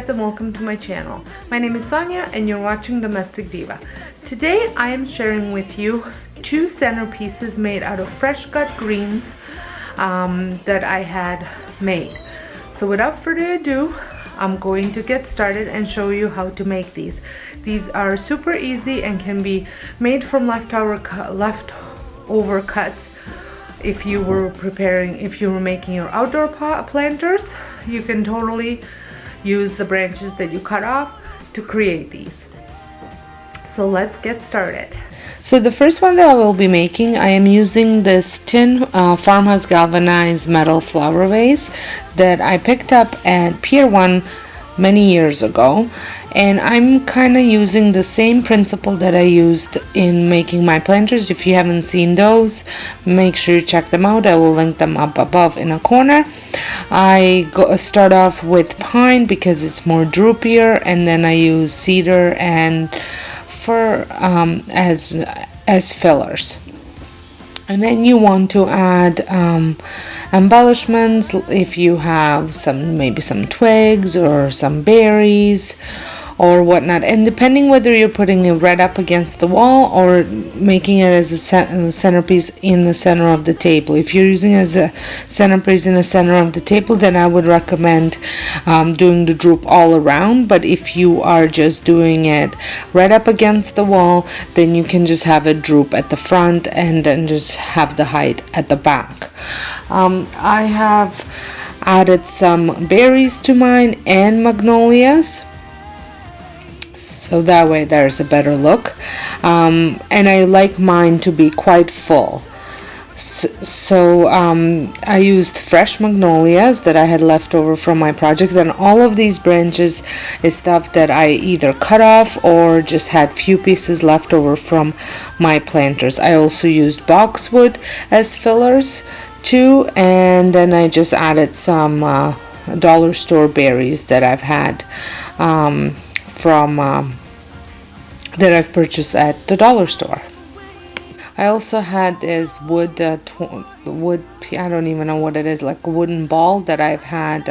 guys and welcome to my channel. My name is Sonia and you're watching Domestic Diva. Today I am sharing with you two centerpieces made out of fresh cut greens that I had made. So without further ado, I'm going to get started and show you how to make these. These are super easy and can be made from leftover cuts. If you were making your outdoor planters, you can totally use the branches that you cut off to create these. So let's get started. So the first one that I will be making, I am using this tin farmhouse galvanized metal flower vase that I picked up at Pier 1 many years ago, and I'm kind of using the same principle that I used in making my planters. If you haven't seen those, make sure you check them out. I will link them up above in a corner. I start off with pine because it's more droopier, and then I use cedar and fir as fillers. And then you want to add embellishments if you have maybe some twigs or some berries or whatnot. And depending whether you're putting it right up against the wall or making it as a centerpiece in the center of the table. If you're using it as a centerpiece in the center of the table, then I would recommend doing the droop all around. But if you are just doing it right up against the wall, then you can just have it droop at the front and then just have the height at the back. I have added some berries to mine and magnolias, so that way there's a better look, and I like mine to be quite full. So I used fresh magnolias that I had left over from my project, and all of these branches is stuff that I either cut off or just had few pieces left over from my planters. I also used boxwood as fillers too, and then I just added some dollar store berries that I've had that I've purchased at the dollar store. I also had this wood, I don't even know what it is, like a wooden ball that I've had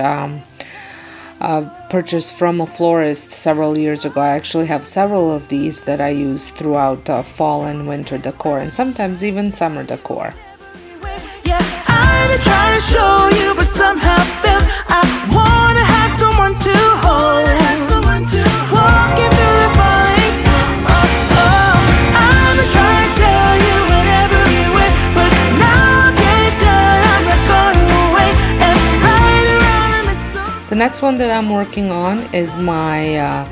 purchased from a florist several years ago. I actually have several of these that I use throughout fall and winter decor, and sometimes even summer decor. Yeah, I did try to show you, but somehow felt I wanna have someone to hold. Walking through the falling sun. I've been trying to tell you in every way, but now I get it done. I'm not going away and right around the mistletoe. The next one that I'm working on is my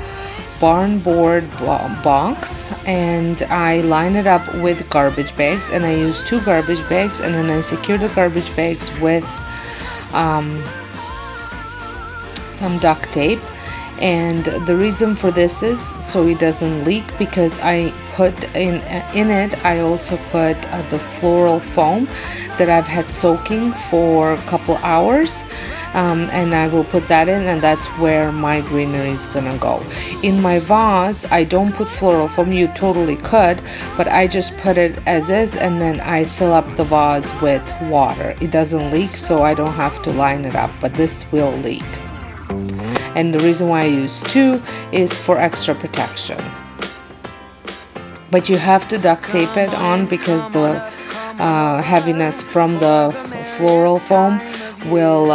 barn board box, and I line it up with garbage bags, and I use 2 garbage bags, and then I secure the garbage bags with some duct tape. And the reason for this is so it doesn't leak, because I put in it I also put the floral foam that I've had soaking for a couple hours, and I will put that in, and that's where my greenery is gonna go. In my vase I don't put floral foam. You totally could, but I just put it as is, and then I fill up the vase with water. It doesn't leak, so I don't have to line it up, but this will leak. And the reason why I use 2 is for extra protection. But you have to duct tape it on, because the heaviness from the floral foam will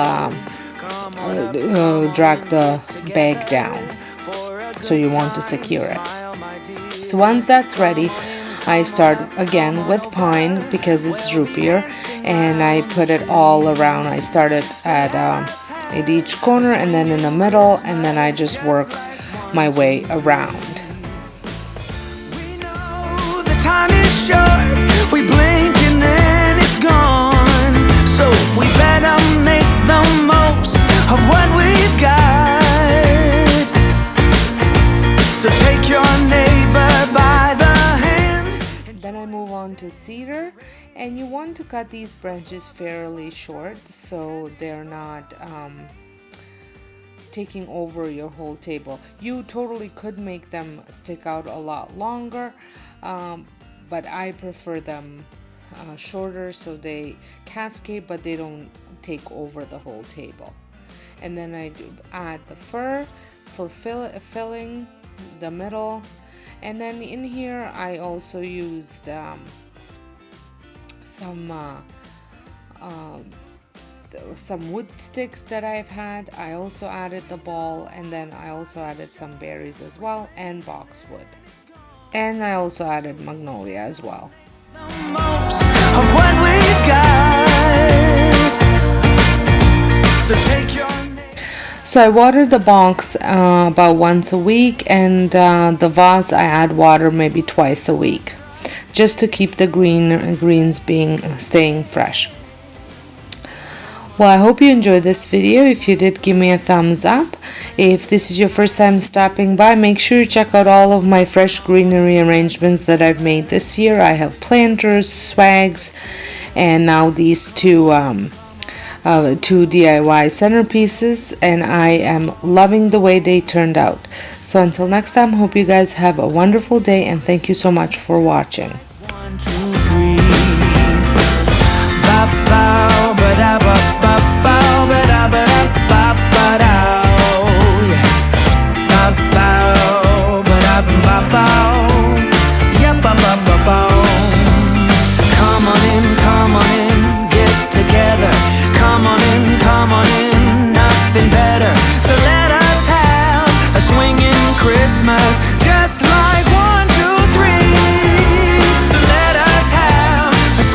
drag the bag down. So you want to secure it. So once that's ready, I start again with pine because it's droopier, and I put it all around. I started at each corner and then in the middle, and then I just work my way around. We know the time is short. We blink and then it's gone. So we better make the most of what we've got. So take your neighbor by the hand. Then I move on to cedar, and you want to cut these branches fairly short so they're not taking over your whole table. You totally could make them stick out a lot longer, but I prefer them shorter so they cascade, but they don't take over the whole table. And then I do add the fir for filling the middle. And then in here I also used some wood sticks that I've had. I also added the ball, and then I also added some berries as well, and boxwood. And I also added magnolia as well. Most of what we've got. So take your So I water the box about once a week, and the vase I add water maybe twice a week, just to keep the greens staying fresh. Well, I hope you enjoyed this video. If you did, give me a thumbs up. If this is your first time stopping by, make sure you check out all of my fresh greenery arrangements that I've made this year. I have planters, swags, and now these two DIY centerpieces, and I am loving the way they turned out. So until next time, hope you guys have a wonderful day, and thank you so much for watching. 1, 2, 3. Ba, ba, ba, da, ba.